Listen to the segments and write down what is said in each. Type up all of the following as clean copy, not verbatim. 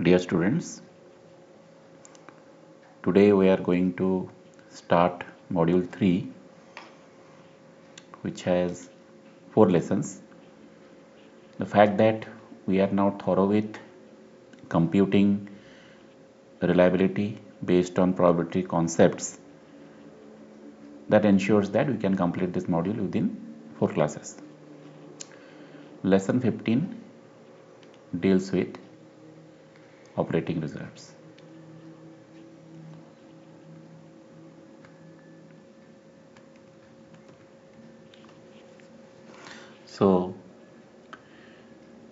Dear students, today we are going to start module 3, which has 4 lessons. The fact that we are now thorough with computing reliability based on probability concepts, that ensures that we can complete this module within 4 classes. Lesson 15 deals with operating reserves. So,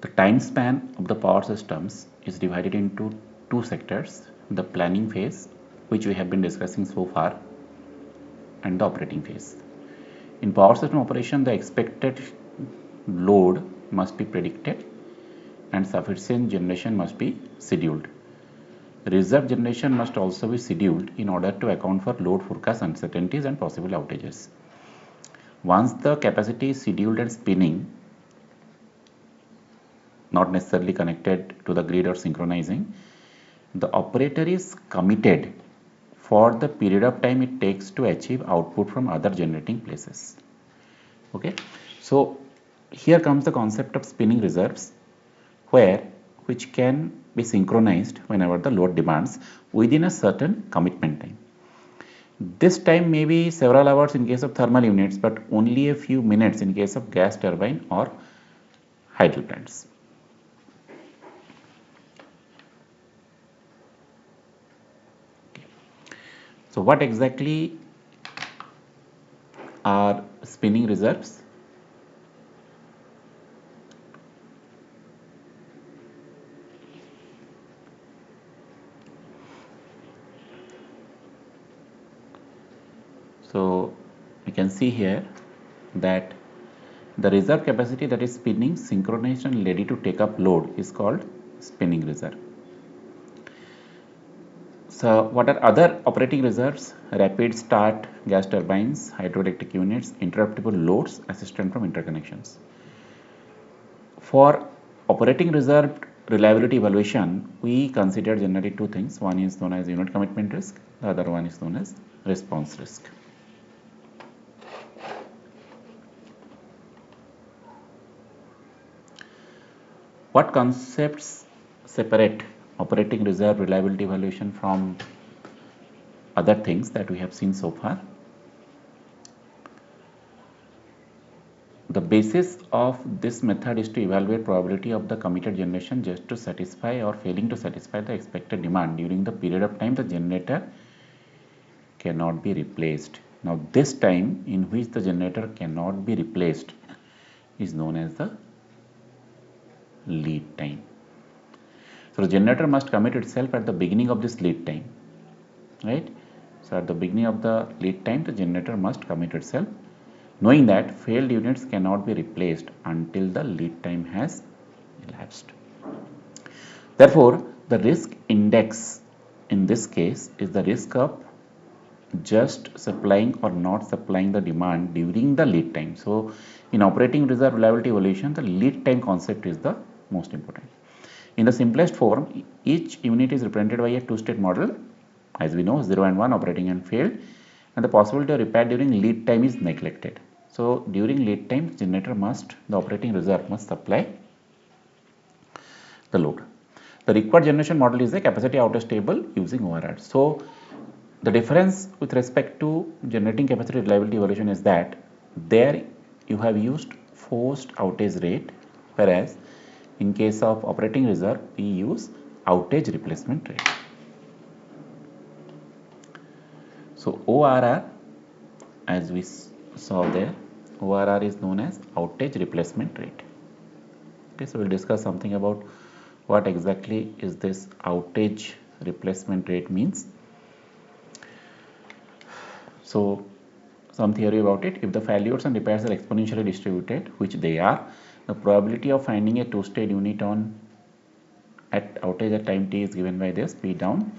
the time span of the power systems is divided into two sectors, the planning phase, which we have been discussing so far, and the operating phase. In power system operation, the expected load must be predicted and sufficient generation must be scheduled. Reserve generation must also be scheduled in order to account for load forecast uncertainties and possible outages. Once the capacity is scheduled and spinning, not necessarily connected to the grid or synchronizing, the operator is committed for the period of time it takes to achieve output from other generating places. Okay, so here comes the concept of spinning reserves, which can be synchronized whenever the load demands within a certain commitment time. This time may be several hours in case of thermal units, but only a few minutes in case of gas turbine or hydro plants. So what exactly are spinning reserves? So you can see here that the reserve capacity that is spinning, synchronized and ready to take up load is called spinning reserve. So what are other operating reserves? Rapid start gas turbines, hydroelectric units, interruptible loads, assistant from interconnections. For operating reserve reliability evaluation, we consider generally two things. One is known as unit commitment risk, the other one is known as response risk. What concepts separate operating reserve reliability evaluation from other things that we have seen so far? The basis of this method is to evaluate probability of the committed generation just to satisfy or failing to satisfy the expected demand during the period of time the generator cannot be replaced. Now this time in which the generator cannot be replaced is known as the lead time. So the generator must commit itself at the beginning of this lead time, right? So at the beginning of the lead time, the generator must commit itself, knowing that failed units cannot be replaced until the lead time has elapsed. Therefore, the risk index in this case is the risk of just supplying or not supplying the demand during the lead time. So in operating reserve reliability evaluation, the lead time concept is the most important. In the simplest form, each unit is represented by a two-state model, as we know, 0 and 1 operating and failed, and the possibility of repair during lead time is neglected. So during lead time, the operating reserve must supply the load. The required generation model is a capacity outage table using ORR. So the difference with respect to generating capacity reliability evaluation is that there you have used forced outage rate, whereas in case of operating reserve we use outage replacement rate. So ORR, as we saw there, ORR is known as outage replacement rate. Okay, so we'll discuss something about what exactly is this outage replacement rate means. So some theory about it: if the failures and repairs are exponentially distributed, which they are, the probability of finding a two-state unit at outage at time t is given by this P down.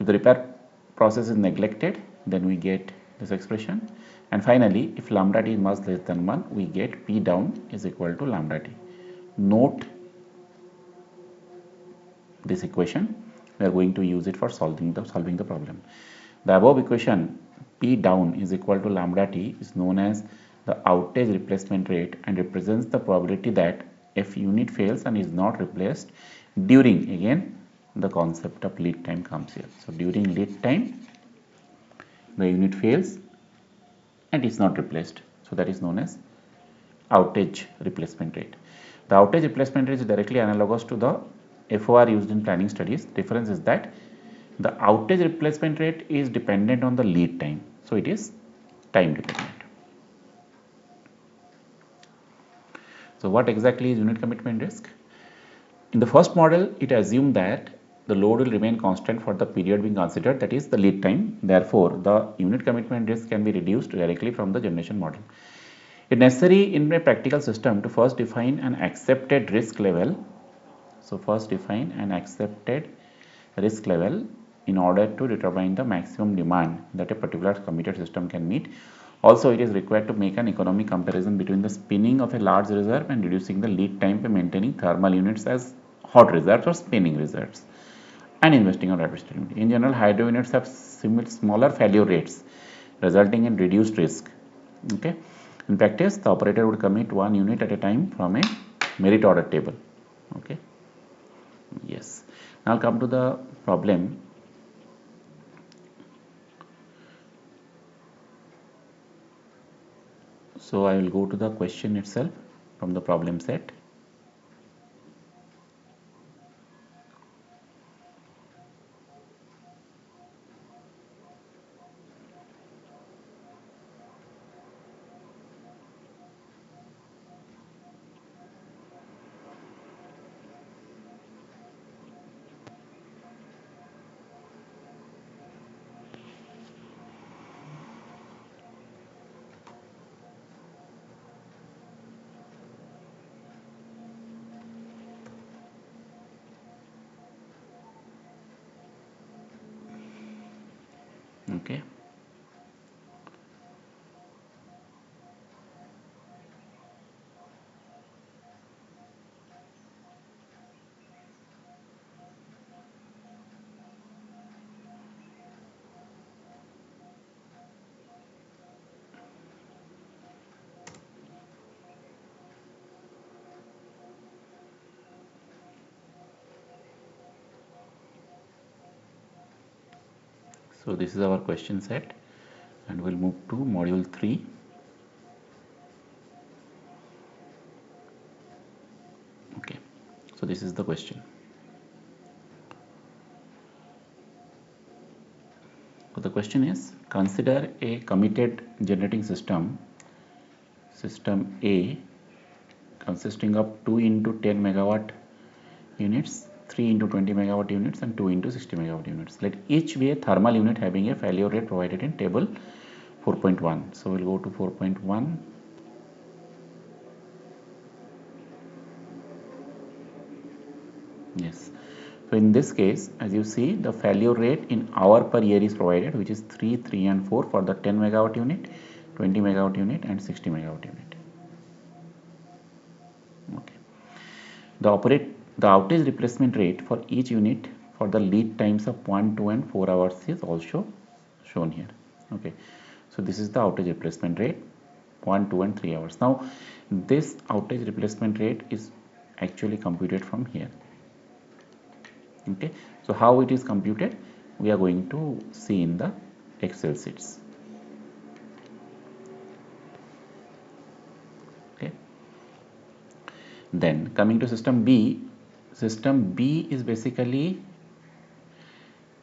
If the repair process is neglected, then we get this expression. And finally, if lambda t is much less than 1, we get P down is equal to lambda t. Note this equation, we are going to use it for solving the problem. The above equation P down is equal to lambda T is known as the outage replacement rate and represents the probability that if unit fails and is not replaced during, again the concept of lead time comes here. So during lead time the unit fails and is not replaced. So that is known as outage replacement rate. The outage replacement rate is directly analogous to the FOR used in planning studies. Difference is that the outage replacement rate is dependent on the lead time. So it is time dependent. So what exactly is unit commitment risk? In the first model, it assumed that the load will remain constant for the period being considered, that is the lead time. Therefore, the unit commitment risk can be reduced directly from the generation model. It is necessary in a practical system to first define an accepted risk level. So first define an accepted risk level in order to determine the maximum demand that a particular committed system can meet. Also, it is required to make an economic comparison between the spinning of a large reserve and reducing the lead time by maintaining thermal units as hot reserves or spinning reserves and investing on rapid stability. In general, hydro units have smaller failure rates resulting in reduced risk. Okay. In practice, the operator would commit one unit at a time from a merit order table. Okay. Yes. Now come to the problem. So I will go to the question itself from the problem set. Okay. So this is our question set and we'll move to module 3. Okay. So this is the question. So the question is, consider a committed generating system A consisting of 2 into 10 megawatt units, 3 into 20 megawatt units and 2 into 60 megawatt units. Let each be a thermal unit having a failure rate provided in table 4.1. So we'll go to 4.1. Yes. So in this case, as you see, the failure rate in hour per year is provided, which is 3, 3 and 4 for the 10 megawatt unit, 20 megawatt unit and 60 megawatt unit. Okay. The outage replacement rate for each unit for the lead times of 1, 2 and 4 hours is also shown here. Okay. So this is the outage replacement rate 1, 2 and 3 hours. Now this outage replacement rate is actually computed from here. Okay. So how it is computed, we are going to see in the Excel sheets. Okay. Then coming to system B is basically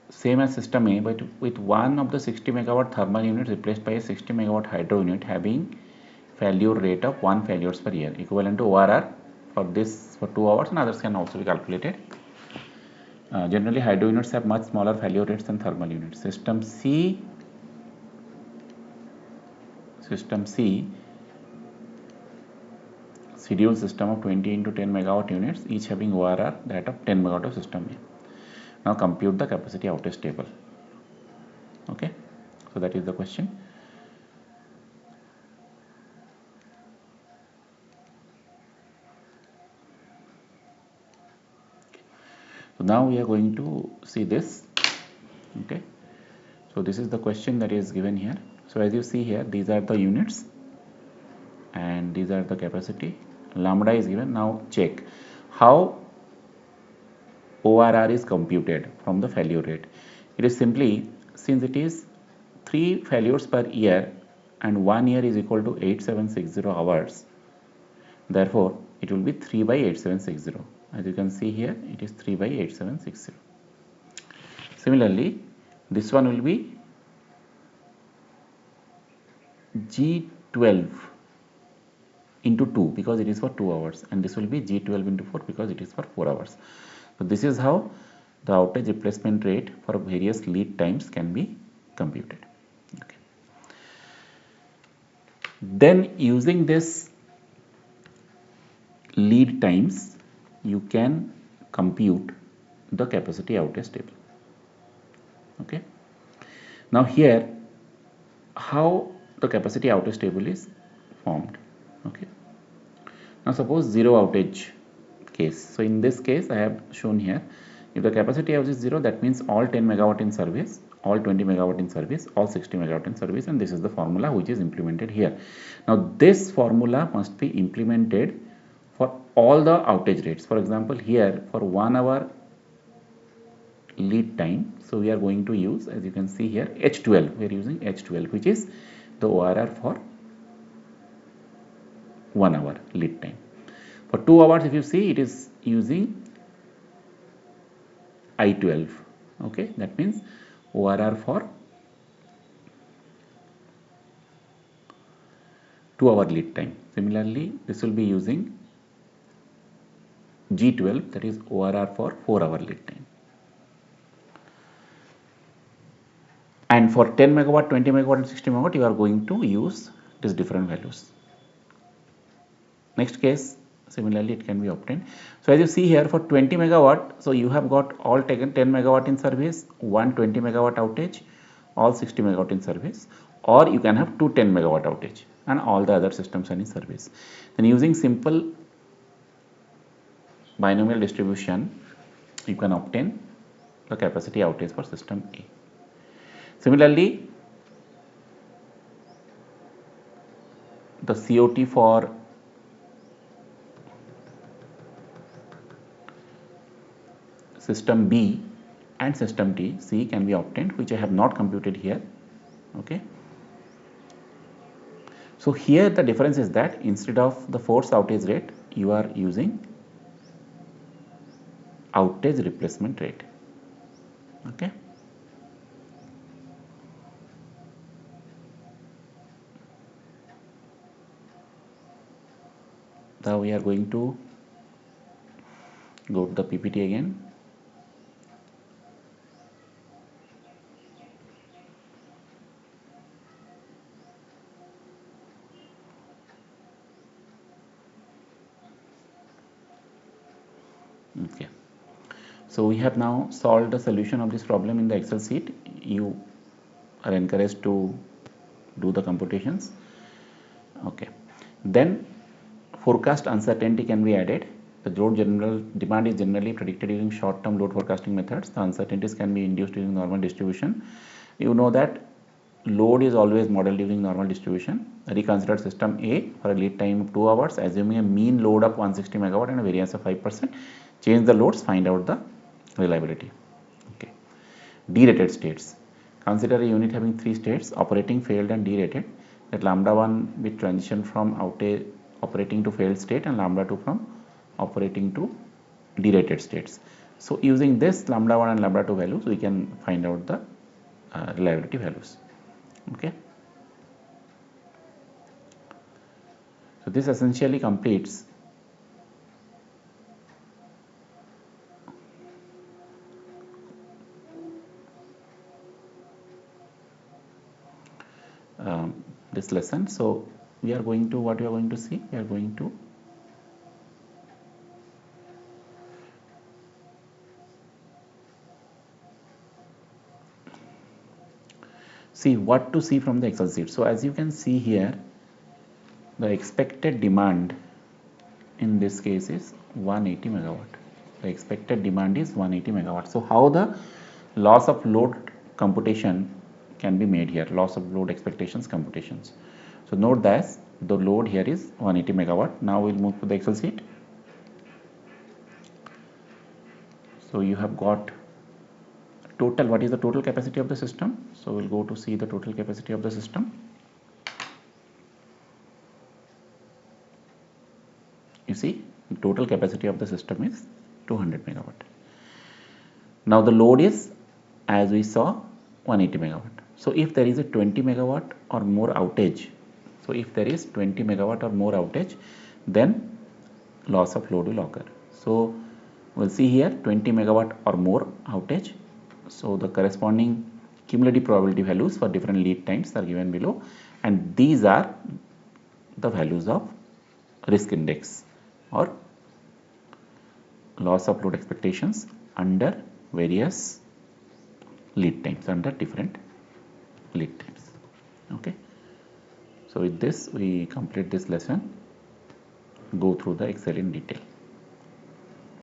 same as system A, but with one of the 60 megawatt thermal units replaced by a 60 megawatt hydro unit having failure rate of 1 failures per year, equivalent to ORR for this for 2 hours, and others can also be calculated. Generally, hydro units have much smaller failure rates than thermal units. System C, scheduled system of 20 into 10 megawatt units, each having ORR that of 10 megawatt of system A. Now compute the capacity outage table. Okay, so that is the question. So now we are going to see this. Okay, so this is the question that is given here. So as you see here, these are the units and these are the capacity. Lambda is given. Now check how ORR is computed from the failure rate. It is simply, since it is 3 failures per year and 1 year is equal to 8760 hours, therefore it will be 3 by 8760. As you can see here, it is 3 by 8760. Similarly, this one will be G12 into 2 because it is for 2 hours, and this will be G12 into 4 because it is for 4 hours. So this is how the outage replacement rate for various lead times can be computed. Okay. Then using this lead times, you can compute the capacity outage table. Okay. Now here, how the capacity outage table is formed. Okay. Now suppose zero outage case. So in this case, I have shown here, if the capacity outage is 0, that means all 10 megawatt in service, all 20 megawatt in service, all 60 megawatt in service, and this is the formula which is implemented here. Now this formula must be implemented for all the outage rates. For example, here for 1 hour lead time, so we are going to use, as you can see here, H12. We are using H12, which is the ORR for 1 hour lead time. For 2 hours, if you see, it is using I12. Okay, that means ORR for 2 hour lead time. Similarly, this will be using G12, that is ORR for 4 hour lead time. And for 10 megawatt, 20 megawatt and 60 megawatt, you are going to use these different values. Next case, similarly it can be obtained. So as you see here, for 20 megawatt, so you have got all taken 10 megawatt in service, 120 megawatt outage, all 60 megawatt in service, or you can have 210 megawatt outage and all the other systems are in service. Then using simple binomial distribution, you can obtain the capacity outage for system A. Similarly, the COT for system B and system C can be obtained, which I have not computed here. Okay. So here the difference is that instead of the force outage rate, you are using outage replacement rate. Okay. Now we are going to go to the PPT again. Okay. So we have now solved the solution of this problem in the Excel sheet. You are encouraged to do the computations. Okay. Then forecast uncertainty can be added. The demand is generally predicted using short-term load forecasting methods. The uncertainties can be induced using normal distribution. You know that load is always modeled using normal distribution. Reconsider system A for a lead time of 2 hours, assuming a mean load of 160 megawatt and a variance of 5%. Change the loads, find out the reliability. Okay. Derated states. Consider a unit having 3 states: operating, failed, and derated. That lambda 1 will transition from operating to failed state and lambda 2 from operating to derated states. So using this lambda 1 and lambda 2 values, we can find out the reliability values. Okay. So this essentially completes this lesson. So we are going to, what we are going to see, we are going to see what to see from the Excel sheet. So as you can see here, the expected demand in this case is 180 megawatt. The expected demand is 180 megawatt. So how the loss of load computation can be made here, loss of load expectations computations. So note that the load here is 180 megawatt. Now we'll move to the Excel sheet. So you have got total, what is the total capacity of the system? So we'll go to see the total capacity of the system. You see, the total capacity of the system is 200 megawatt. Now the load is, as we saw, 180 megawatt. So if there is a 20 megawatt or more outage, then loss of load will occur. So we'll see here 20 megawatt or more outage. So the corresponding cumulative probability values for different lead times are given below, and these are the values of risk index or loss of load expectations under various lead times, under different lead times. Okay. So with this we complete this lesson. Go through the Excel in detail.